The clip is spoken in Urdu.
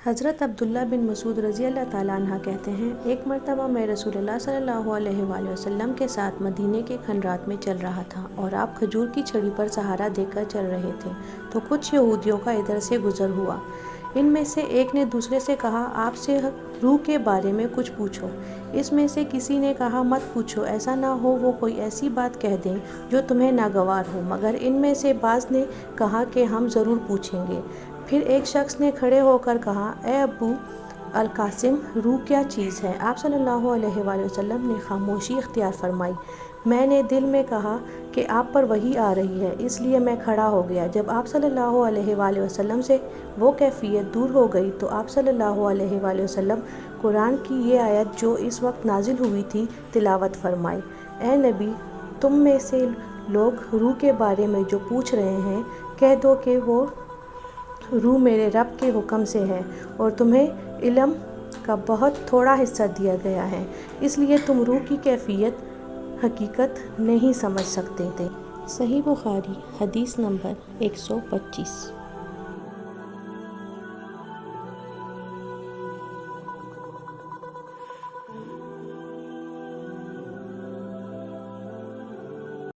حضرت عبداللہ بن مسعود رضی اللہ تعالیٰ عنہ کہتے ہیں، ایک مرتبہ میں رسول اللہ صلی اللہ علیہ وآلہ وسلم کے ساتھ مدینے کے کھنڈرات میں چل رہا تھا اور آپ کھجور کی چھڑی پر سہارا دے کر چل رہے تھے تو کچھ یہودیوں کا ادھر سے گزر ہوا۔ ان میں سے ایک نے دوسرے سے کہا، آپ سے روح کے بارے میں کچھ پوچھو۔ اس میں سے کسی نے کہا، مت پوچھو، ایسا نہ ہو وہ کوئی ایسی بات کہہ دیں جو تمہیں ناگوار ہو۔ مگر ان میں سے بعض نے کہا کہ ہم ضرور پوچھیں گے۔ پھر ایک شخص نے کھڑے ہو کر کہا، اے ابو القاسم، روح کیا چیز ہے؟ آپ صلی اللہ علیہ وآلہ وسلم نے خاموشی اختیار فرمائی۔ میں نے دل میں کہا کہ آپ پر وحی آ رہی ہے، اس لیے میں کھڑا ہو گیا۔ جب آپ صلی اللہ علیہ وآلہ وسلم سے وہ کیفیت دور ہو گئی تو آپ صلی اللہ علیہ وآلہ وسلم قرآن کی یہ آیت جو اس وقت نازل ہوئی تھی تلاوت فرمائی۔ اے نبی، تم میں سے لوگ روح کے بارے میں جو پوچھ رہے ہیں، کہہ دو کہ وہ روح میرے رب کے حکم سے ہے اور تمہیں علم کا بہت تھوڑا حصہ دیا گیا ہے، اس لیے تم روح کی کیفیت حقیقت نہیں سمجھ سکتے تھے۔ صحیح بخاری حدیث نمبر 125۔